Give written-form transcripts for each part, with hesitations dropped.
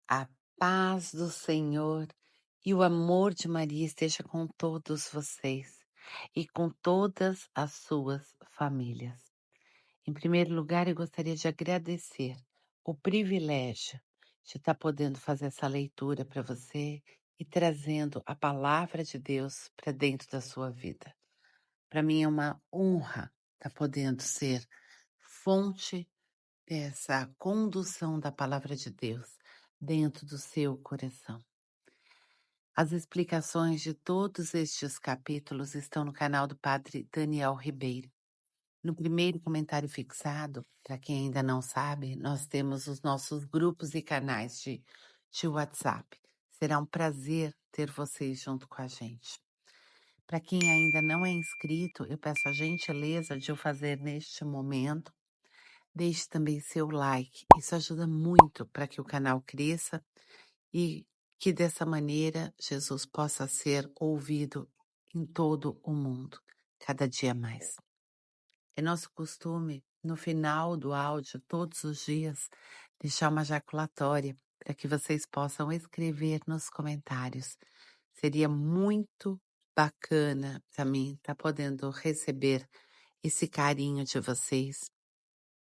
A paz do Senhor e o amor de Maria esteja com todos vocês e com todas as suas famílias. Em primeiro lugar, eu gostaria de agradecer o privilégio de estar podendo fazer essa leitura para você e trazendo a palavra de Deus para dentro da sua vida. Para mim é uma honra estar podendo ser fonte dessa condução da palavra de Deus dentro do seu coração. As explicações de todos estes capítulos estão no canal do Padre Daniel Ribeiro. No primeiro comentário fixado, para quem ainda não sabe, nós temos os nossos grupos e canais de WhatsApp. Será um prazer ter vocês junto com a gente. Para quem ainda não é inscrito, eu peço a gentileza de o fazer neste momento. Deixe também seu like, isso ajuda muito para que o canal cresça e que dessa maneira Jesus possa ser ouvido em todo o mundo, cada dia mais. É nosso costume, no final do áudio, todos os dias, deixar uma jaculatória para que vocês possam escrever nos comentários. Seria muito bacana para mim estar podendo receber esse carinho de vocês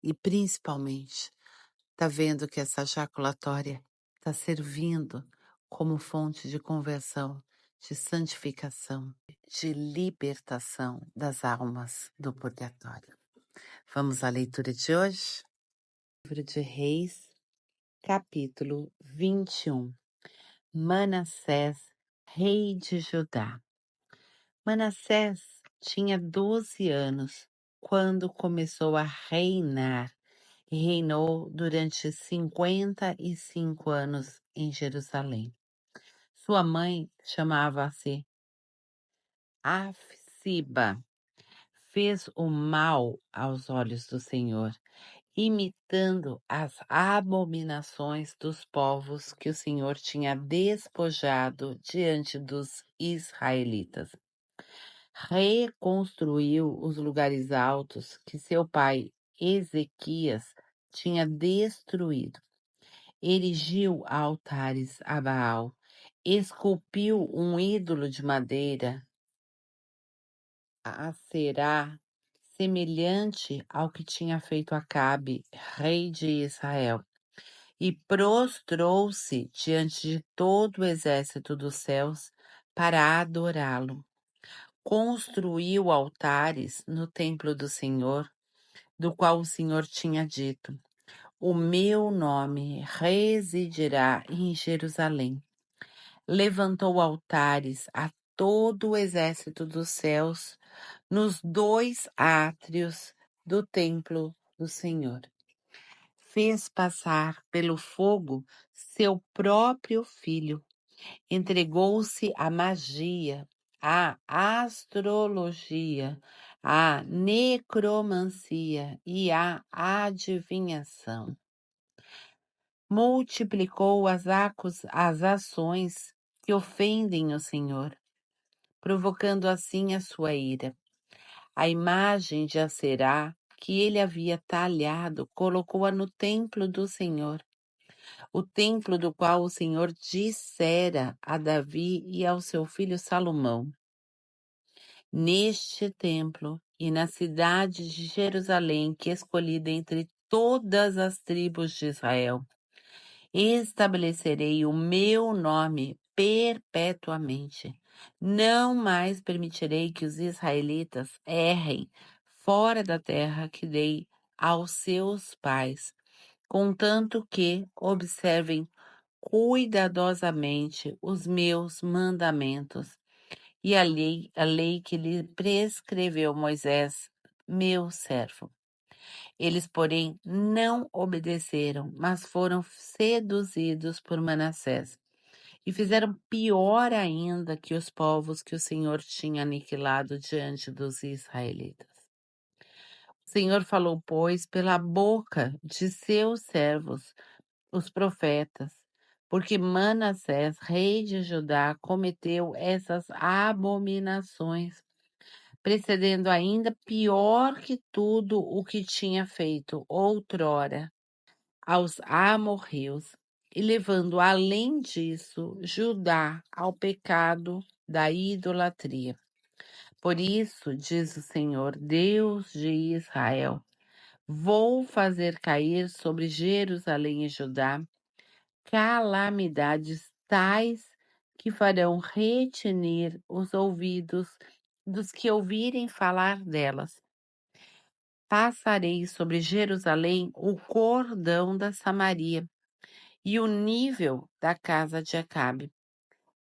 e principalmente tá vendo que essa jaculatória está servindo como fonte de conversão, de santificação, de libertação das almas do purgatório. Vamos à leitura de hoje? Livro de Reis, capítulo 21. Manassés, rei de Judá. Manassés tinha 12 anos quando começou a reinar e reinou durante 55 anos em Jerusalém. Sua mãe chamava-se Afsiba. Fez o mal aos olhos do Senhor, imitando as abominações dos povos que o Senhor tinha despojado diante dos israelitas. Reconstruiu os lugares altos que seu pai Ezequias tinha destruído. Erigiu altares a Baal, esculpiu um ídolo de madeira, a Aserá, semelhante ao que tinha feito Acabe, rei de Israel, e prostrou-se diante de todo o exército dos céus para adorá-lo. Construiu altares no templo do Senhor, do qual o Senhor tinha dito: o meu nome residirá em Jerusalém. Levantou altares a todo o exército dos céus nos 2 átrios do templo do Senhor. Fez passar pelo fogo seu próprio filho. Entregou-se à magia, à astrologia, à necromancia e à adivinhação. Multiplicou as ações que ofendem o Senhor, provocando assim a sua ira. A imagem de Aserá que ele havia talhado, colocou-a no templo do Senhor, o templo do qual o Senhor dissera a Davi e ao seu filho Salomão. Neste templo e na cidade de Jerusalém, que escolhi dentre todas as tribos de Israel, estabelecerei o meu nome perpetuamente. Não mais permitirei que os israelitas errem fora da terra que dei aos seus pais, contanto que observem cuidadosamente os meus mandamentos e a lei que lhe prescreveu Moisés, meu servo. Eles, porém, não obedeceram, mas foram seduzidos por Manassés e fizeram pior ainda que os povos que o Senhor tinha aniquilado diante dos israelitas. O Senhor falou, pois, pela boca de seus servos, os profetas, porque Manassés, rei de Judá, cometeu essas abominações, precedendo ainda pior que tudo o que tinha feito outrora aos amorreus, e levando além disso Judá ao pecado da idolatria. Por isso, diz o Senhor, Deus de Israel, vou fazer cair sobre Jerusalém e Judá calamidades tais que farão retinir os ouvidos dos que ouvirem falar delas. Passarei sobre Jerusalém o cordão da Samaria e o nível da casa de Acabe.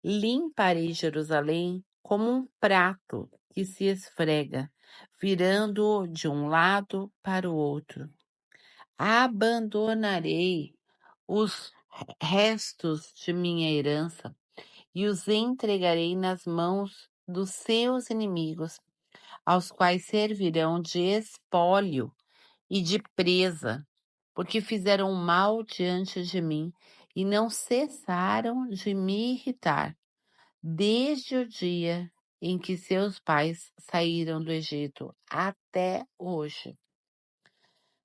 Limparei Jerusalém como um prato que se esfrega, virando-o de um lado para o outro. Abandonarei os restos de minha herança e os entregarei nas mãos dos seus inimigos, aos quais servirão de espólio e de presa, porque fizeram mal diante de mim e não cessaram de me irritar, desde o dia em que seus pais saíram do Egito até hoje.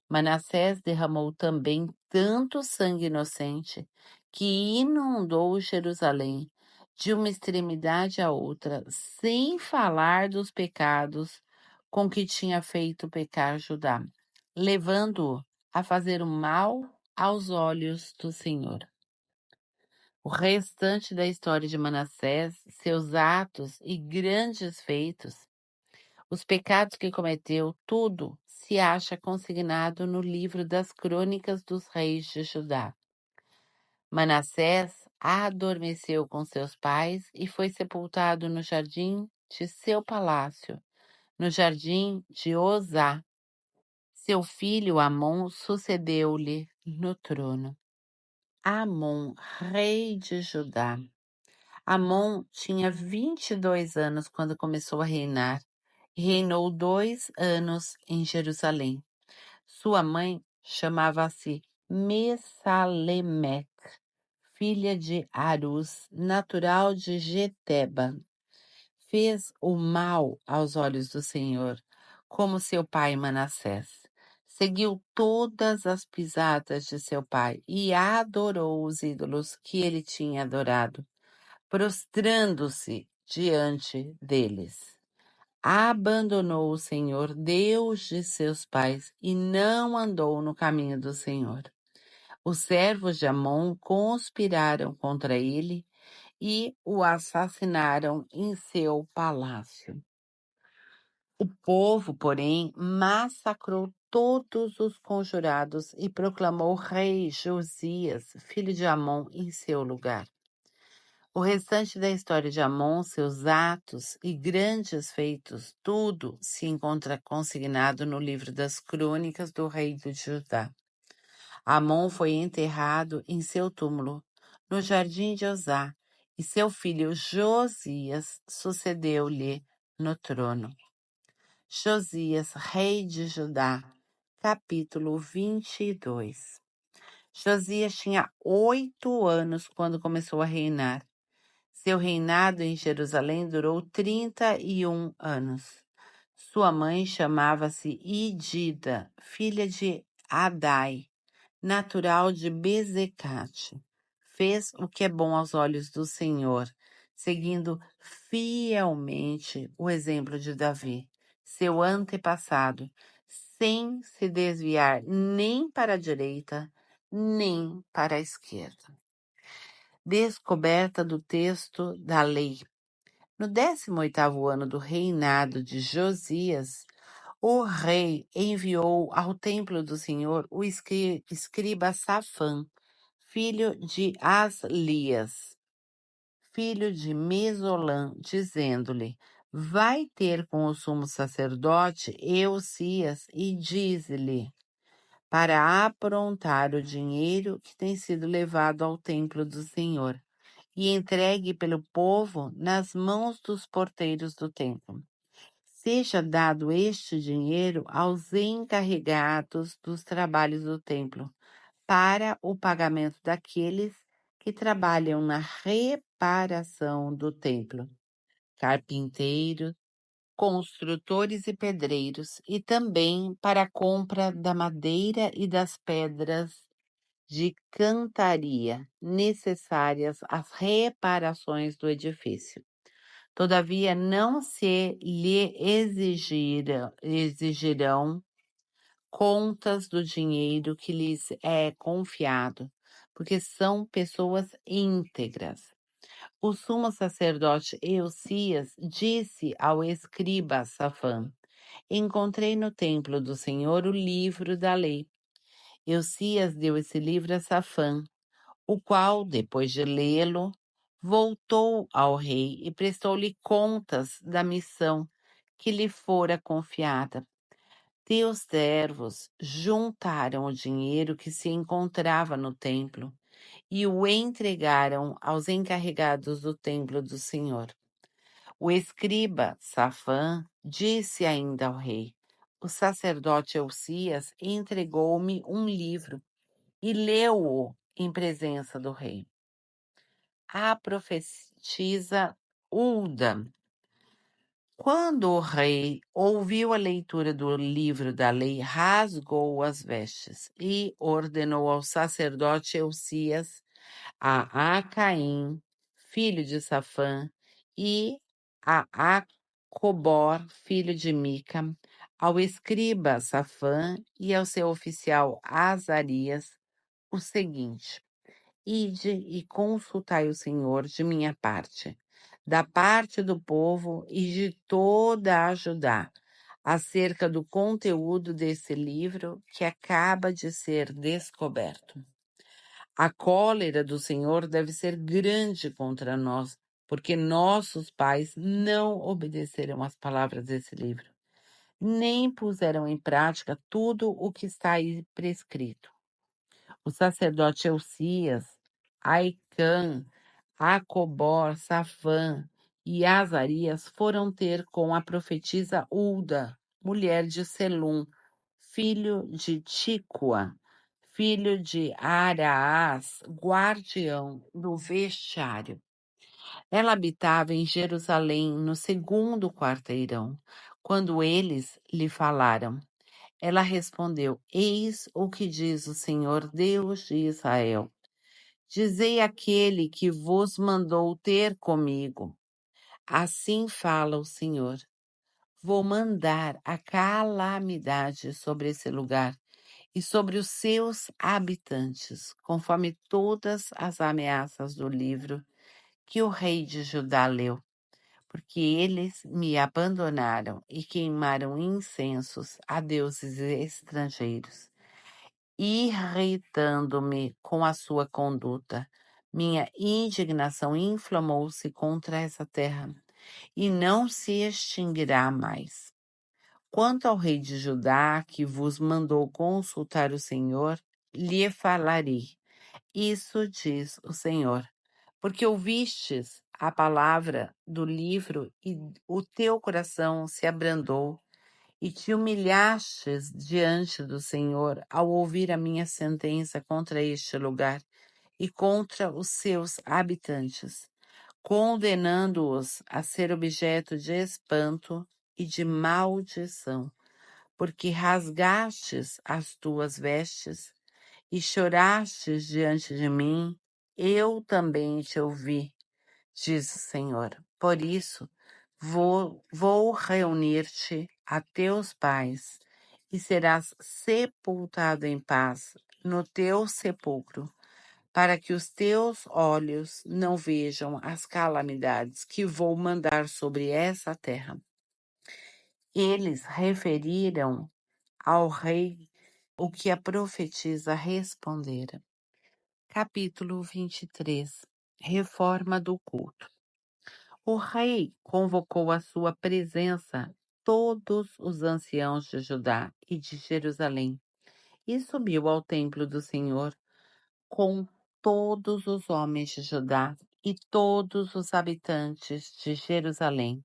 Manassés derramou também tanto sangue inocente que inundou Jerusalém de uma extremidade à outra, sem falar dos pecados com que tinha feito pecar Judá, levando-o a fazer o mal aos olhos do Senhor. O restante da história de Manassés, seus atos e grandes feitos, os pecados que cometeu, tudo se acha consignado no livro das Crônicas dos Reis de Judá. Manassés adormeceu com seus pais e foi sepultado no jardim de seu palácio, no jardim de Osá. Seu filho Amon sucedeu-lhe no trono. Amon, rei de Judá. Amon tinha 22 anos quando começou a reinar e reinou 2 anos em Jerusalém. Sua mãe chamava-se Messalemeque, filha de Arus, natural de Geteba. Fez o mal aos olhos do Senhor, como seu pai Manassés. Seguiu todas as pisadas de seu pai e adorou os ídolos que ele tinha adorado, prostrando-se diante deles. Abandonou o Senhor, Deus de seus pais, e não andou no caminho do Senhor. Os servos de Amon conspiraram contra ele e o assassinaram em seu palácio. O povo, porém, massacrou todos os conjurados e proclamou rei Josias, filho de Amon, em seu lugar. O restante da história de Amon, seus atos e grandes feitos, tudo se encontra consignado no livro das Crônicas do rei de Judá. Amon foi enterrado em seu túmulo, no jardim de Osá, e seu filho Josias sucedeu-lhe no trono. Josias, rei de Judá, capítulo 22. Josias tinha 8 anos quando começou a reinar. Seu reinado em Jerusalém durou 31 anos. Sua mãe chamava-se Idida, filha de Adai, natural de Bezecate. Fez o que é bom aos olhos do Senhor, seguindo fielmente o exemplo de Davi, seu antepassado, sem se desviar nem para a direita, nem para a esquerda. Descoberta do texto da lei. No 18º ano do reinado de Josias, o rei enviou ao templo do Senhor o escriba Safã, filho de Aslias, filho de Mesolã, dizendo-lhe: vai ter com o sumo sacerdote Eucias e diz-lhe para aprontar o dinheiro que tem sido levado ao templo do Senhor e entregue pelo povo nas mãos dos porteiros do templo. Seja dado este dinheiro aos encarregados dos trabalhos do templo, para o pagamento daqueles que trabalham na reparação do templo, carpinteiros, construtores e pedreiros, e também para a compra da madeira e das pedras de cantaria necessárias às reparações do edifício. Todavia, não se lhe exigirão contas do dinheiro que lhes é confiado, porque são pessoas íntegras. O sumo sacerdote Eucias disse ao escriba Safã: Encontrei no templo do Senhor o livro da lei. Eucias deu esse livro a Safã, o qual, depois de lê-lo, voltou ao rei e prestou-lhe contas da missão que lhe fora confiada. Teus servos juntaram o dinheiro que se encontrava no templo e o entregaram aos encarregados do templo do Senhor. O escriba Safã disse ainda ao rei: O sacerdote Elcias entregou-me um livro e leu-o em presença do rei. A profetisa Hulda. Quando o rei ouviu a leitura do livro da lei, rasgou as vestes e ordenou ao sacerdote Elcias, a Acaim, filho de Safã, e a Acobor, filho de Mica, ao escriba Safã e ao seu oficial Azarias, o seguinte: Ide e consultai o Senhor de minha parte, da parte do povo e de toda a Judá, acerca do conteúdo desse livro que acaba de ser descoberto. A cólera do Senhor deve ser grande contra nós, porque nossos pais não obedeceram às palavras desse livro, nem puseram em prática tudo o que está aí prescrito. O sacerdote Elcias, Aicã, Acobor, Safã e Azarias foram ter com a profetisa Hulda, mulher de Selum, filho de Tícoa, filho de Araás, guardião do vestiário. Ela habitava em Jerusalém, no segundo quarteirão, quando eles lhe falaram. Ela respondeu: Eis o que diz o Senhor Deus de Israel. Dizei àquele que vos mandou ter comigo. Assim fala o Senhor. Vou mandar a calamidade sobre esse lugar e sobre os seus habitantes, conforme todas as ameaças do livro que o rei de Judá leu, porque eles me abandonaram e queimaram incensos a deuses estrangeiros, irritando-me com a sua conduta. Minha indignação inflamou-se contra essa terra e não se extinguirá mais. Quanto ao rei de Judá, que vos mandou consultar o Senhor, lhe falarei. Isso diz o Senhor, porque ouvistes a palavra do livro e o teu coração se abrandou e te humilhastes diante do Senhor ao ouvir a minha sentença contra este lugar e contra os seus habitantes, condenando-os a ser objeto de espanto e de maldição, porque rasgastes as tuas vestes e chorastes diante de mim, eu também te ouvi, diz o Senhor. Por isso, vou reunir-te a teus pais e serás sepultado em paz no teu sepulcro, para que os teus olhos não vejam as calamidades que vou mandar sobre essa terra. Eles referiram ao rei o que a profetisa respondera. Capítulo 23. Reforma do culto. O rei convocou à sua presença todos os anciãos de Judá e de Jerusalém e subiu ao templo do Senhor com todos os homens de Judá e todos os habitantes de Jerusalém,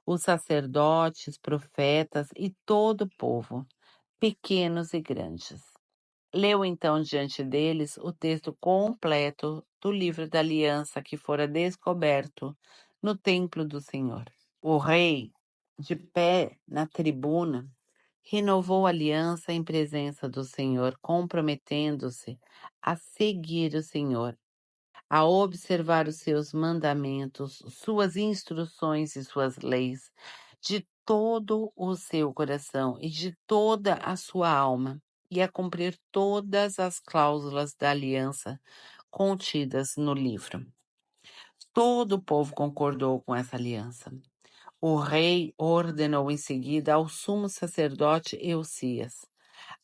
os sacerdotes, profetas e todo o povo, pequenos e grandes. Leu então diante deles o texto completo do livro da aliança que fora descoberto no templo do Senhor. O rei, de pé na tribuna, renovou a aliança em presença do Senhor, comprometendo-se a seguir o Senhor, a observar os seus mandamentos, suas instruções e suas leis, de todo o seu coração e de toda a sua alma, e a cumprir todas as cláusulas da aliança contidas no livro. Todo o povo concordou com essa aliança. O rei ordenou em seguida ao sumo sacerdote Eucias,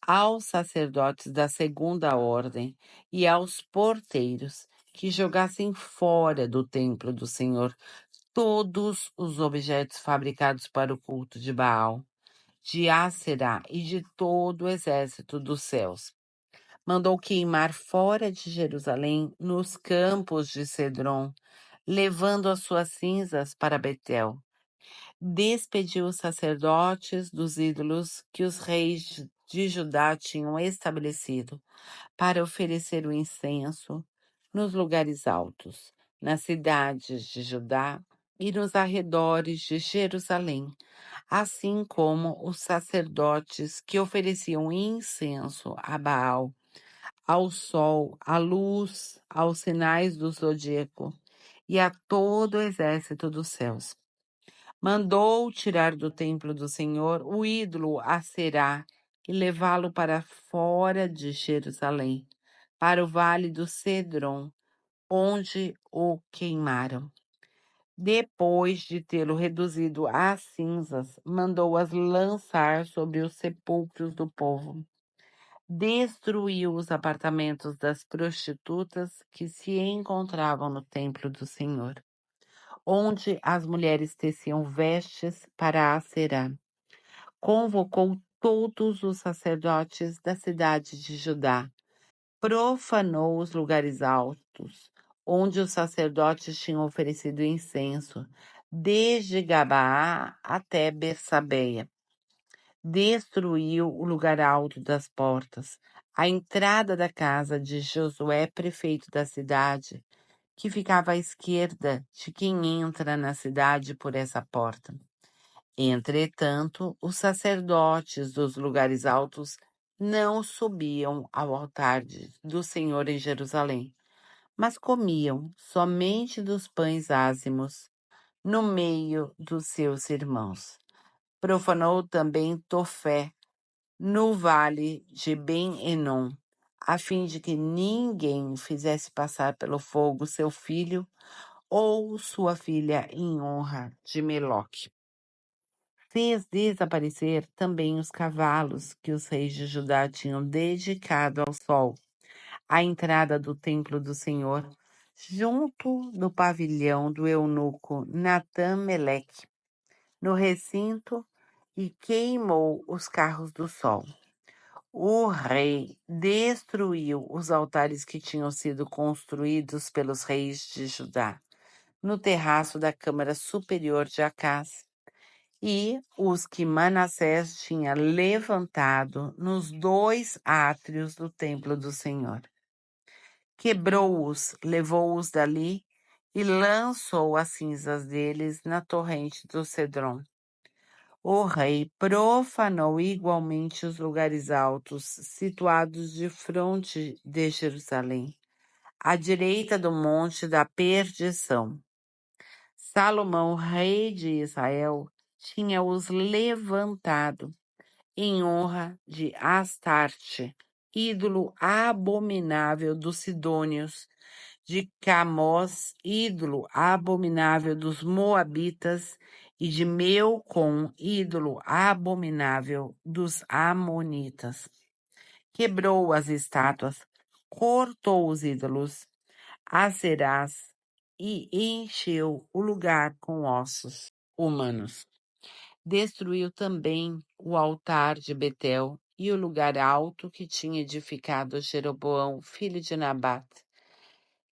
aos sacerdotes da segunda ordem e aos porteiros que jogassem fora do templo do Senhor todos os objetos fabricados para o culto de Baal, de Áserá e de todo o exército dos céus. Mandou queimar fora de Jerusalém, nos campos de Cedron, levando as suas cinzas para Betel. Despediu os sacerdotes dos ídolos que os reis de Judá tinham estabelecido para oferecer o incenso nos lugares altos, nas cidades de Judá e nos arredores de Jerusalém, assim como os sacerdotes que ofereciam incenso a Baal, ao sol, à luz, aos sinais do zodíaco e a todo o exército dos céus. Mandou tirar do templo do Senhor o ídolo Aserá e levá-lo para fora de Jerusalém, para o vale do Cedron, onde o queimaram. Depois de tê-lo reduzido a cinzas, mandou-as lançar sobre os sepulcros do povo. Destruiu os apartamentos das prostitutas que se encontravam no templo do Senhor, onde as mulheres teciam vestes para Aserá. Convocou todos os sacerdotes da cidade de Judá, profanou os lugares altos, onde os sacerdotes tinham oferecido incenso, desde Gabaá até Bersabeia. Destruiu o lugar alto das portas, a entrada da casa de Josué, prefeito da cidade, que ficava à esquerda de quem entra na cidade por essa porta. Entretanto, os sacerdotes dos lugares altos não subiam ao altar do Senhor em Jerusalém, mas comiam somente dos pães ázimos no meio dos seus irmãos. Profanou também Tofé, no vale de Ben-Enom, a fim de que ninguém fizesse passar pelo fogo seu filho ou sua filha em honra de Meloque. Fez desaparecer também os cavalos que os reis de Judá tinham dedicado ao sol, à entrada do templo do Senhor, junto do pavilhão do eunuco Natã-Meleque, no recinto, e queimou os carros do sol. O rei destruiu os altares que tinham sido construídos pelos reis de Judá, no terraço da câmara superior de Acás, e os que Manassés tinha levantado nos 2 átrios do templo do Senhor. Quebrou-os, levou-os dali e lançou as cinzas deles na torrente do Cedron. O rei profanou igualmente os lugares altos, situados de fronte de Jerusalém, à direita do monte da perdição. Salomão, rei de Israel, tinha-os levantado em honra de Astarte, ídolo abominável dos sidônios, de Camós, ídolo abominável dos moabitas, e de Melcom, ídolo abominável dos amonitas. Quebrou as estátuas, cortou os ídolos, Aserás, e encheu o lugar com ossos humanos. Destruiu também o altar de Betel e o lugar alto que tinha edificado Jeroboão, filho de Nabate,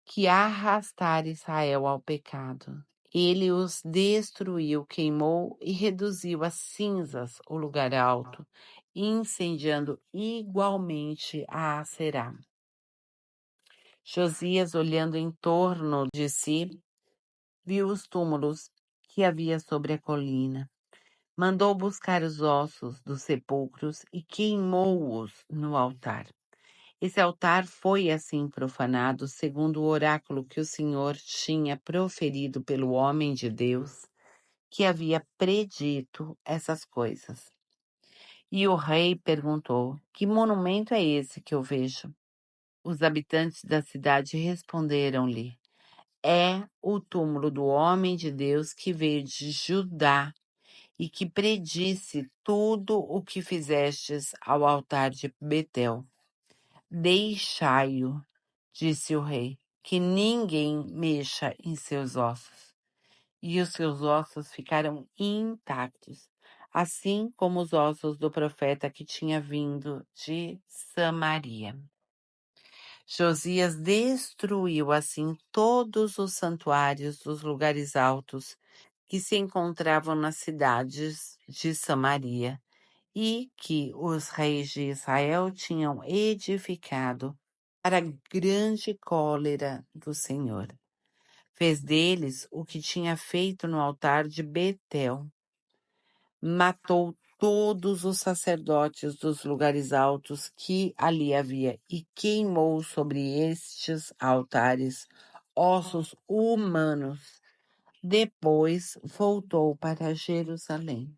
que arrastara Israel ao pecado. Ele os destruiu, queimou e reduziu a cinzas o lugar alto, incendiando igualmente a Aserá. Josias, olhando em torno de si, viu os túmulos que havia sobre a colina. Mandou buscar os ossos dos sepulcros e queimou-os no altar. Esse altar foi assim profanado, segundo o oráculo que o Senhor tinha proferido pelo homem de Deus, que havia predito essas coisas. E o rei perguntou: Que monumento é esse que eu vejo? Os habitantes da cidade responderam-lhe: É o túmulo do homem de Deus que veio de Judá e que predisse tudo o que fizestes ao altar de Betel. Deixai-o, disse o rei, que ninguém mexa em seus ossos. E os seus ossos ficaram intactos, assim como os ossos do profeta que tinha vindo de Samaria. Josias destruiu assim todos os santuários dos lugares altos que se encontravam nas cidades de Samaria e que os reis de Israel tinham edificado para a grande cólera do Senhor. Fez deles o que tinha feito no altar de Betel. Matou todos os sacerdotes dos lugares altos que ali havia e queimou sobre estes altares ossos humanos. Depois voltou para Jerusalém.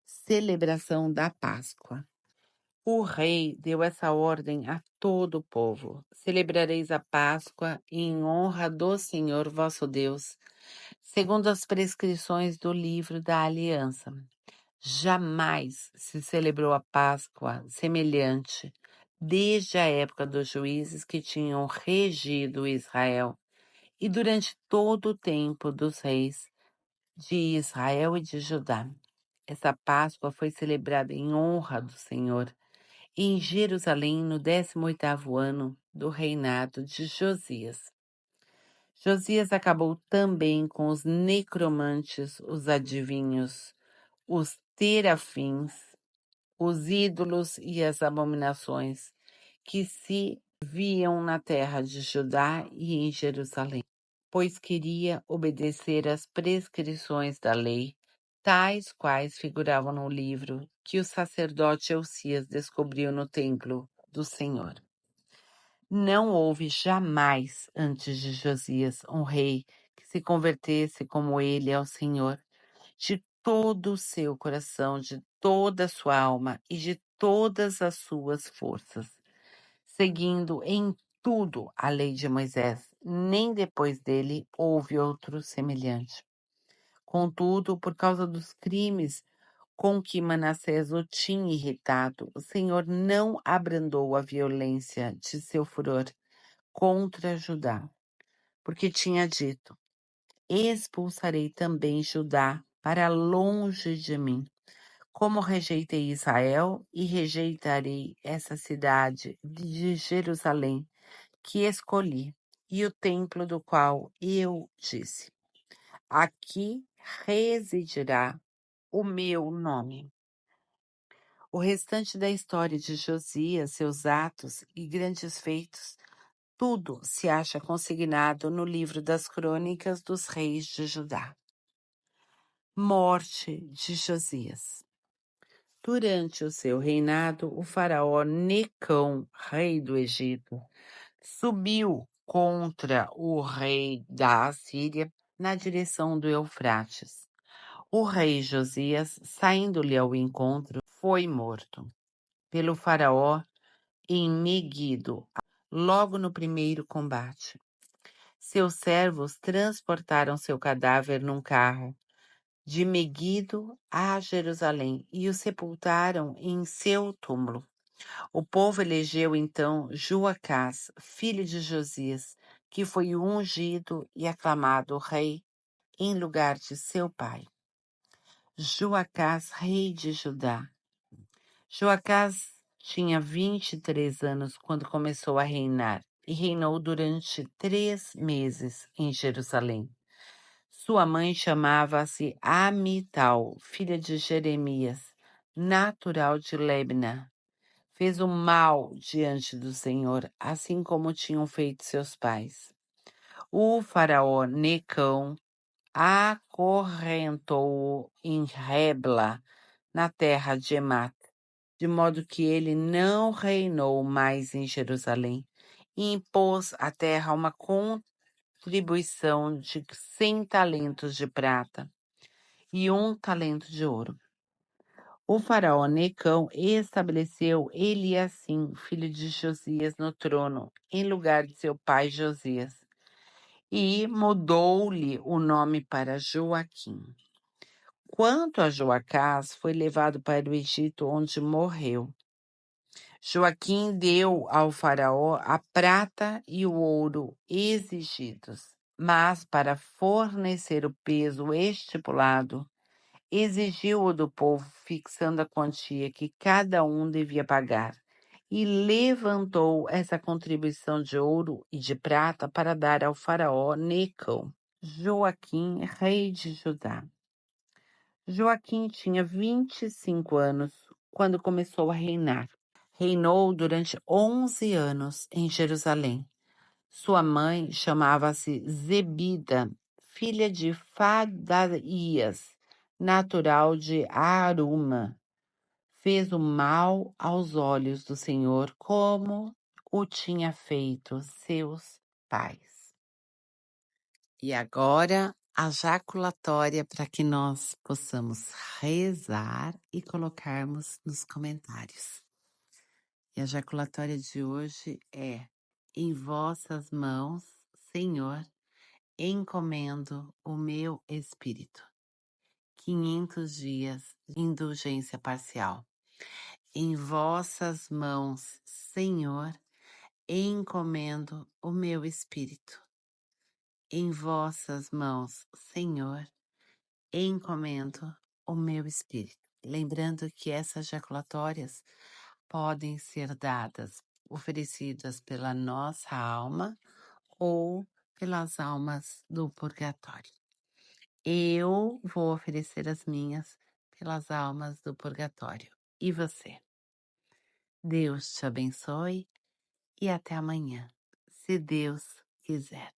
Celebração da Páscoa. O rei deu essa ordem a todo o povo: celebrareis a Páscoa em honra do Senhor vosso Deus, segundo as prescrições do livro da aliança. Jamais se celebrou a Páscoa semelhante desde a época dos juízes que tinham regido Israel e durante todo o tempo dos reis de Israel e de Judá. Essa Páscoa foi celebrada em honra do Senhor em Jerusalém no 18º ano do reinado de Josias. Josias acabou também com os necromantes, os adivinhos, os terafins, os ídolos e as abominações que se viam na terra de Judá e em Jerusalém, pois queria obedecer às prescrições da lei, tais quais figuravam no livro que o sacerdote Elcias descobriu no templo do Senhor. Não houve jamais, antes de Josias, um rei que se convertesse como ele ao Senhor, de todo o seu coração, de toda a sua alma e de todas as suas forças, seguindo em tudo a lei de Moisés. Nem depois dele houve outro semelhante. Contudo, por causa dos crimes com que Manassés o tinha irritado, o Senhor não abrandou a violência de seu furor contra Judá, porque tinha dito: expulsarei também Judá para longe de mim. Como rejeitei Israel e rejeitarei essa cidade de Jerusalém que escolhi, e o templo do qual eu disse: aqui residirá o meu nome. O restante da história de Josias, seus atos e grandes feitos, tudo se acha consignado no livro das Crônicas dos Reis de Judá. Morte de Josias. Durante o seu reinado, o faraó Necão, rei do Egito, subiu contra o rei da Assíria na direção do Eufrates. O rei Josias, saindo-lhe ao encontro, foi morto pelo faraó em Meguido, logo no primeiro combate. Seus servos transportaram seu cadáver num carro de Meguido a Jerusalém e o sepultaram em seu túmulo. O povo elegeu então Joacás, filho de Josias, que foi ungido e aclamado rei em lugar de seu pai. Joacás, rei de Judá. Joacás tinha 23 anos quando começou a reinar e reinou durante 3 meses em Jerusalém. Sua mãe chamava-se Amital, filha de Jeremias, natural de Libna. Fez o mal diante do Senhor, assim como tinham feito seus pais. O faraó Necão acorrentou-o em Rebla, na terra de Emat, de modo que ele não reinou mais em Jerusalém, e impôs à terra uma contribuição de 100 talentos de prata e 1 talento de ouro. O faraó Necão estabeleceu Eliacim, filho de Josias, no trono, em lugar de seu pai Josias, e mudou-lhe o nome para Joaquim. Quanto a Joacás, foi levado para o Egito, onde morreu. Joaquim deu ao faraó a prata e o ouro exigidos, mas para fornecer o peso estipulado, exigiu-o do povo, fixando a quantia que cada um devia pagar, e levantou essa contribuição de ouro e de prata para dar ao faraó Necão, Joaquim, rei de Judá. Joaquim tinha 25 anos quando começou a reinar. Reinou durante 11 anos em Jerusalém. Sua mãe chamava-se Zebida, filha de Fadaías, natural de Aruma. Fez o mal aos olhos do Senhor, como o tinha feito seus pais. E agora a jaculatória para que nós possamos rezar e colocarmos nos comentários. E a jaculatória de hoje é: em vossas mãos, Senhor, encomendo o meu espírito. 500 dias de indulgência parcial. Em vossas mãos, Senhor, encomendo o meu espírito. Em vossas mãos, Senhor, encomendo o meu espírito. Lembrando que essas jaculatórias podem ser dadas, oferecidas pela nossa alma ou pelas almas do purgatório. Eu vou oferecer as minhas pelas almas do purgatório. E você? Deus te abençoe e até amanhã, se Deus quiser.